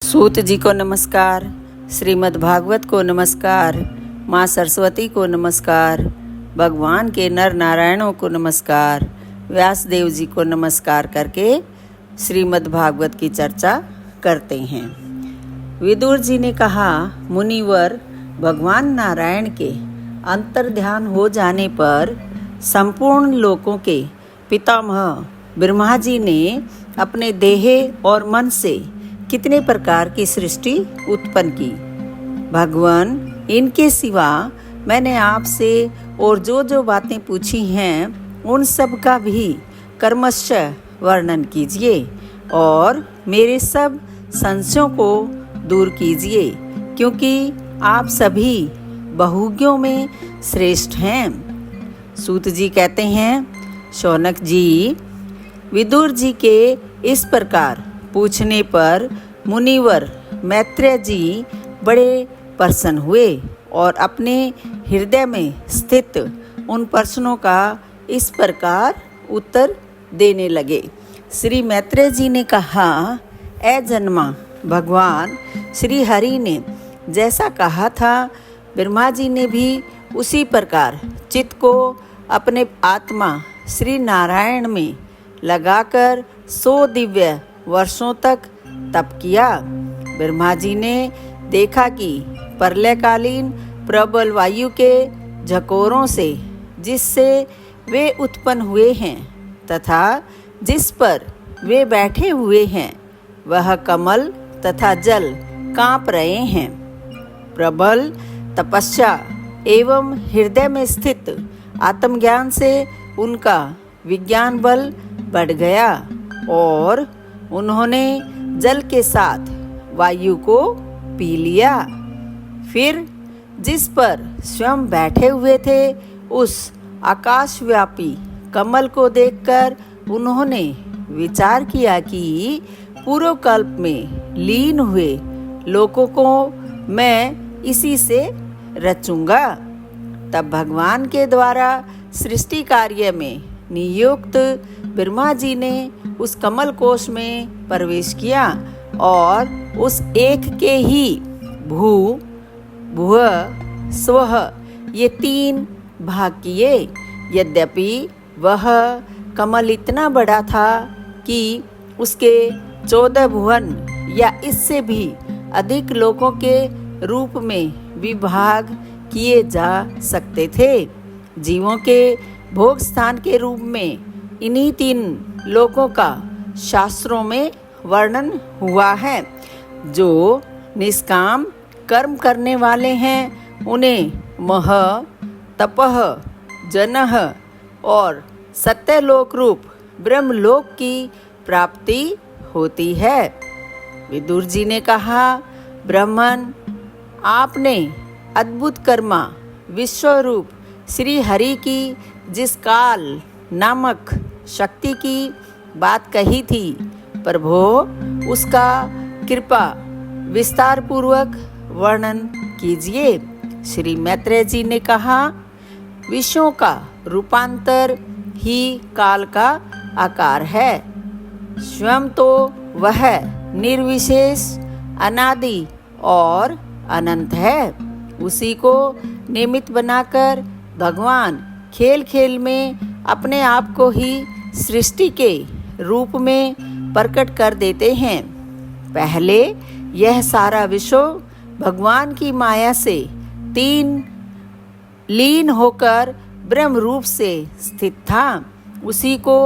सूत जी को नमस्कार, श्रीमद् भागवत को नमस्कार, माँ सरस्वती को नमस्कार, भगवान के नर नारायणों को नमस्कार, व्यासदेव जी को नमस्कार करके श्रीमद् भागवत की चर्चा करते हैं। विदुर जी ने कहा, मुनिवर, भगवान नारायण के अंतर्ध्यान हो जाने पर संपूर्ण लोकों के पितामह ब्रह्मा जी ने अपने देह और मन से कितने प्रकार की सृष्टि उत्पन्न की। भगवान, इनके सिवा मैंने आपसे और जो जो बातें पूछी हैं उन सब का भी कर्मशः वर्णन कीजिए और मेरे सब संशयों को दूर कीजिए, क्योंकि आप सभी बहुज्ञों में श्रेष्ठ हैं। सूत जी कहते हैं, शौनक जी, विदुर जी के इस प्रकार पूछने पर मुनिवर मैत्रेय जी बड़े प्रसन्न हुए और अपने हृदय में स्थित उन प्रश्नों का इस प्रकार उत्तर देने लगे। श्री मैत्रेय जी ने कहा, ऐ जन्मा भगवान, श्री हरि ने जैसा कहा था, ब्रह्मा जी ने भी उसी प्रकार चित्त को अपने आत्मा श्री नारायण में लगाकर 100 दिव्य वर्षों तक तप किया। ब्रह्मा जी ने देखा कि प्रलयकालीन प्रबल वायु के झकोरों से जिससे वे उत्पन्न हुए हैं तथा जिस पर वे बैठे हुए हैं वह कमल तथा जल कांप रहे हैं। प्रबल तपस्या एवं हृदय में स्थित आत्मज्ञान से उनका विज्ञान बल बढ़ गया और उन्होंने जल के साथ वायु को पी लिया। फिर जिस पर स्वयं बैठे हुए थे उस आकाशव्यापी कमल को देखकर उन्होंने विचार किया कि पूर्व कल्प में लीन हुए लोकों को मैं इसी से रचूंगा। तब भगवान के द्वारा सृष्टि कार्य में नियुक्त ब्रह्मा जी ने उस कमल कोश में प्रवेश किया और उस एक के ही भू, भुव, स्वः ये 3 भाग किए। यद्यपि वह कमल इतना बड़ा था कि उसके 14 भुवन या इससे भी अधिक लोकों के रूप में विभाग किए जा सकते थे। जीवों के भोग स्थान के रूप में इन्हीं 3 लोकों का शास्त्रों में वर्णन हुआ है। जो निष्काम कर्म करने वाले हैं उन्हें मह, तपह, जनः और सत्यलोक रूप ब्रह्मलोक की प्राप्ति होती है। विदुर जी ने कहा, ब्राह्मण, आपने अद्भुत कर्मा विश्वरूप श्री हरि की जिस काल नामक शक्ति की बात कही थी, प्रभो उसका कृपा विस्तार पूर्वक वर्णन कीजिए। श्री मैत्रेय जी ने कहा, विश्वों का रूपांतर ही काल का आकार है। स्वयं तो वह निर्विशेष, अनादि और अनंत है। उसी को निमित्त बनाकर भगवान खेल खेल में अपने आप को ही सृष्टि के रूप में प्रकट कर देते हैं। पहले यह सारा विश्व भगवान की माया से 3 लीन होकर ब्रह्म रूप से स्थित था। उसी को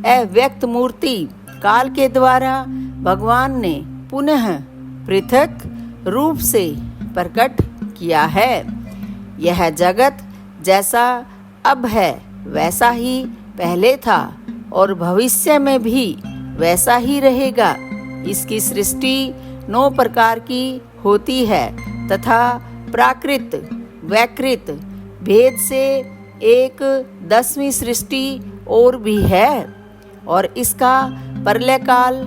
अव्यक्त मूर्ति काल के द्वारा भगवान ने पुनः पृथक रूप से प्रकट किया है। यह जगत जैसा अब है वैसा ही पहले था और भविष्य में भी वैसा ही रहेगा। इसकी सृष्टि 9 प्रकार की होती है तथा प्राकृत वैकृत भेद से एक 10वीं सृष्टि और भी है और इसका प्रलयकाल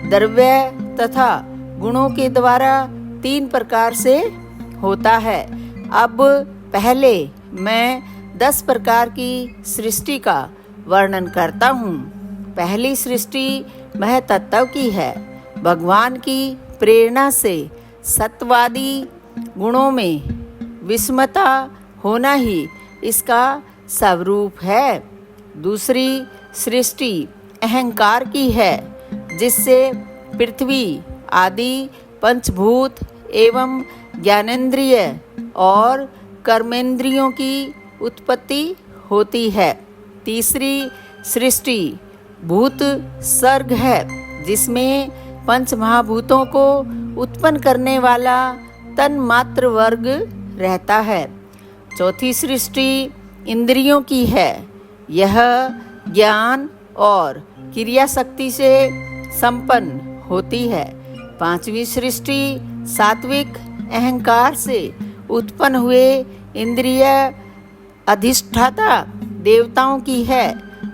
द्रव्य तथा गुणों के द्वारा 3 प्रकार से होता है। अब पहले मैं 10 प्रकार की सृष्टि का वर्णन करता हूँ। पहली सृष्टि महतत्व की है। भगवान की प्रेरणा से सत्वादी गुणों में विस्मता होना ही इसका स्वरूप है। दूसरी सृष्टि अहंकार की है, जिससे पृथ्वी आदि पंचभूत एवं ज्ञानेंद्रिय और कर्मेंद्रियों की उत्पत्ति होती है। तीसरी सृष्टि भूत सर्ग है, जिसमें पंच महाभूतों को उत्पन्न करने वाला तन्मात्र वर्ग रहता है। चौथी सृष्टि इंद्रियों की है, यह ज्ञान और क्रिया शक्ति से संपन्न होती है। पांचवी सृष्टि सात्विक अहंकार से उत्पन्न हुए इंद्रिय अधिष्ठाता देवताओं की है।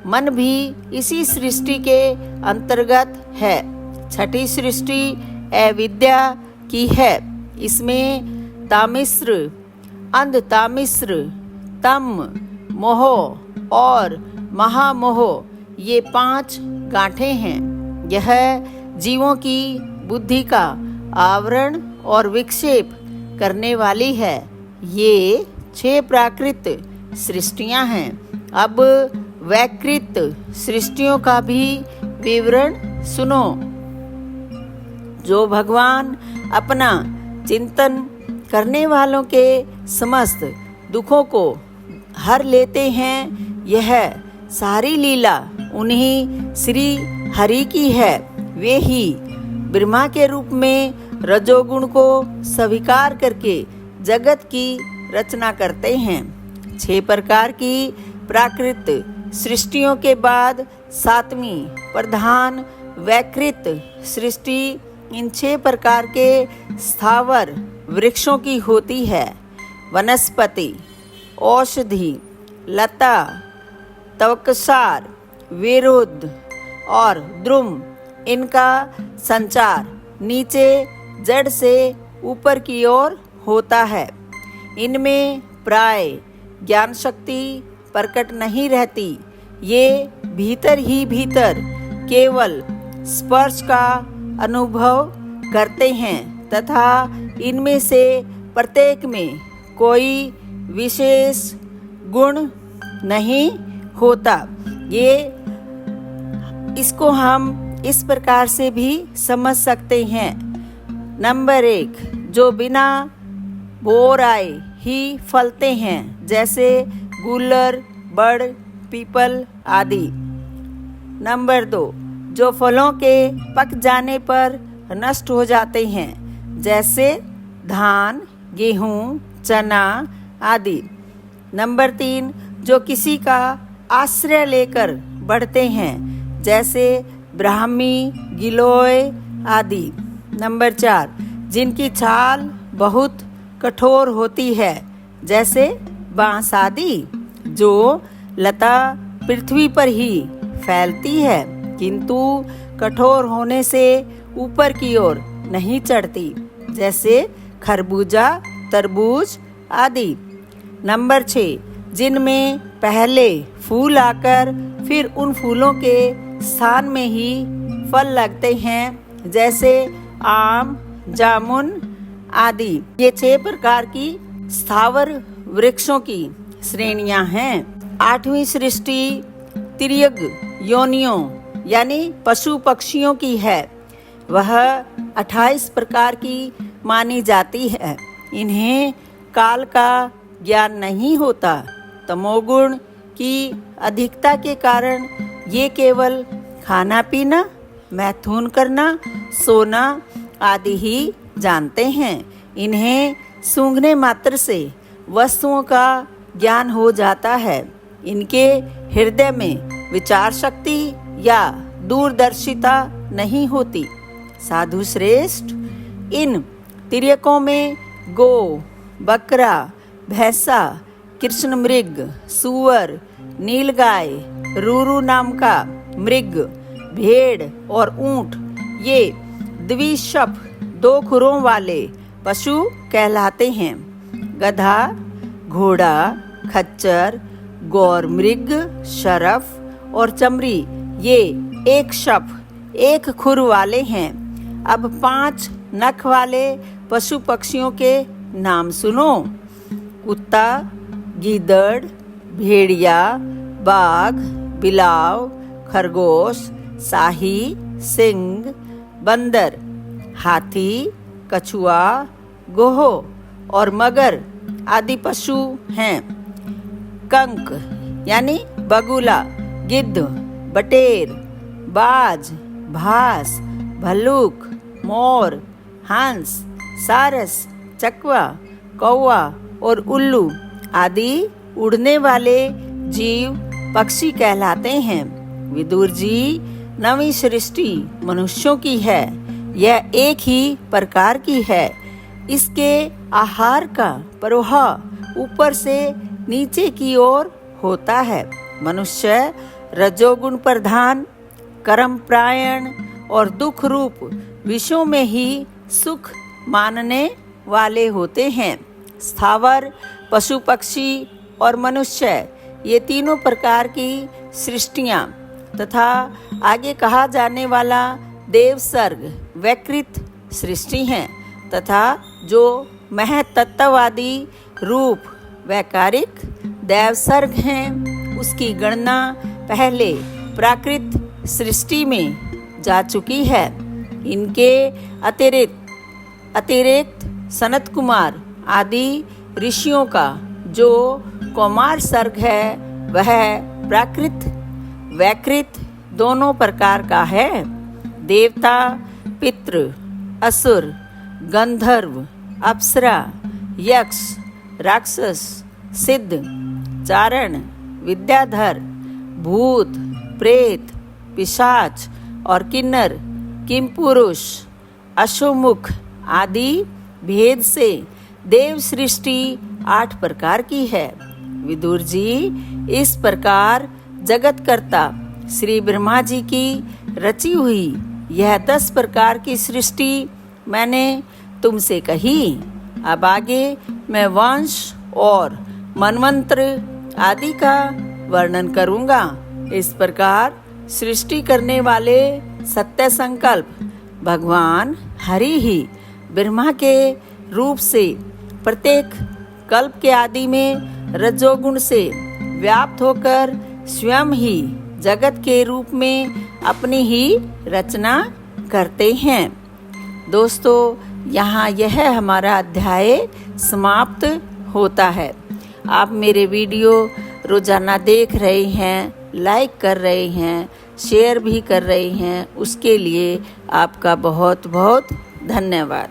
मन भी इसी सृष्टि के अंतर्गत है। छठी सृष्टि अविद्या की है, इसमें तामिश्र, अंधतामिश्र, तम, मोह और महामोह ये 5 गांठें हैं। यह जीवों की बुद्धि का आवरण और विक्षेप करने वाली है। ये 6 प्राकृत सृष्टियां हैं। अब वैकृत सृष्टियों का भी विवरण सुनो। जो भगवान अपना चिंतन करने वालों के समस्त दुखों को हर लेते हैं, यह सारी लीला उन्हीं श्री हरि की है। वे ही ब्रह्मा के रूप में रजोगुण को स्वीकार करके जगत की रचना करते हैं। 6 प्रकार की प्राकृत सृष्टियों के बाद 7वीं प्रधान वैकृत सृष्टि इन 6 प्रकार के स्थावर वृक्षों की होती है। वनस्पति, औषधि, लता, त्वक्सार, विरुद्ध और द्रुम, इनका संचार नीचे जड़ से ऊपर की ओर होता है। इनमें प्राय ज्ञान शक्ति प्रकट नहीं रहती। ये भीतर ही भीतर केवल स्पर्श का अनुभव करते हैं तथा इनमें से प्रत्येक में कोई विशेष गुण नहीं होता। ये इसको हम इस प्रकार से भी समझ सकते हैं। नंबर 1, जो बिना बोर आए ही फलते हैं, जैसे गूलर, बड़, पीपल आदि। नंबर 2, जो फलों के पक जाने पर नष्ट हो जाते हैं, जैसे धान, गेहूं, चना आदि। नंबर 3, जो किसी का आश्रय लेकर बढ़ते हैं, जैसे ब्राह्मी, गिलोय आदि। नंबर 4, जिनकी छाल बहुत कठोर होती है, जैसे बांस आदि। जो लता पृथ्वी पर ही फैलती है, किंतु कठोर होने से ऊपर की ओर नहीं चढ़ती, जैसे खरबूजा, तरबूज आदि। नंबर 6, जिनमें पहले फूल आकर फिर उन फूलों के स्थान में ही फल लगते हैं, जैसे आम, जामुन आदि। ये 6 प्रकार की स्थावर वृक्षों की श्रेणियां हैं। 8वीं सृष्टि तिर्यक योनियों यानी पशु पक्षियों की है। वह 28 प्रकार की मानी जाती है। इन्हें काल का ज्ञान नहीं होता। तमोगुण की अधिकता के कारण ये केवल खाना पीना, मैथुन करना, सोना आदि ही जानते हैं। इन्हें सूंघने मात्र से वस्तुओं का ज्ञान हो जाता है। इनके हृदय में विचार शक्ति या दूरदर्शिता नहीं होती। साधु श्रेष्ठ, इन तिर्यकों में गो, बकरा, भैंसा, कृष्ण मृग, सुअर, नीलगाय, रूरू नाम का मृग, भेड़ और ऊंट, ये द्विशप 2 खुरों वाले पशु कहलाते हैं। गधा, घोड़ा, खच्चर, गौर मृग, शरफ और चमरी, ये 1 शप 1 खुर वाले हैं। अब 5 नख वाले पशु पक्षियों के नाम सुनो। कुत्ता, गीदड़, भेड़िया, बाघ, बिलाव, खरगोश, शाही, सिंह, बंदर, हाथी, कछुआ, गोहो और मगर आदि पशु हैं। कंक यानी बगुला, गिद्ध, बटेर, बाज, भास, भल्लूक, मोर, हंस, सारस, चकवा, कौवा और उल्लू आदि उड़ने वाले जीव पक्षी कहलाते हैं। विदुर जी, नवी सृष्टि मनुष्यों की है। यह एक ही प्रकार की है। इसके आहार का प्रवाह ऊपर से नीचे की ओर होता है। मनुष्य रजोगुण प्रधान, कर्मपरायण और दुख रूप विषयों में ही सुख मानने वाले होते हैं। स्थावर, पशु पक्षी और मनुष्य, ये तीनों प्रकार की सृष्टियाँ तथा आगे कहा जाने वाला देवसर्ग वैकृत सृष्टि हैं तथा जो महतत्ववादी रूप वैकारिक दैवसर्ग हैं, उसकी गणना पहले प्राकृत सृष्टि में जा चुकी है। इनके अतिरिक्त सनत कुमार आदि ऋषियों का जो कौमार सर्ग है वह प्राकृत वैकृत दोनों प्रकार का है। देवता, पितृ, असुर, गंधर्व, अप्सरा, यक्ष, राक्षस, सिद्ध, चारण, विद्याधर, भूत, प्रेत, पिशाच और किन्नर, किमपुरुष, अश्वमुख आदि भेद से देव सृष्टि 8 प्रकार की है। विदुर जी, इस प्रकार जगतकर्ता श्री ब्रह्मा जी की रची हुई यह 10 प्रकार की सृष्टि मैंने तुमसे कही। अब आगे मैं वंश और मनवंत्र आदि का वर्णन करूंगा। इस प्रकार सृष्टि करने वाले सत्य संकल्प भगवान हरि ही ब्रह्मा के रूप से प्रत्येक कल्प के आदि में रजोगुण से व्याप्त होकर स्वयं ही जगत के रूप में अपनी ही रचना करते हैं। दोस्तों, यहाँ यह हमारा अध्याय समाप्त होता है। आप मेरे वीडियो रोजाना देख रहे हैं, लाइक कर रहे हैं, शेयर भी कर रहे हैं, उसके लिए आपका बहुत बहुत धन्यवाद।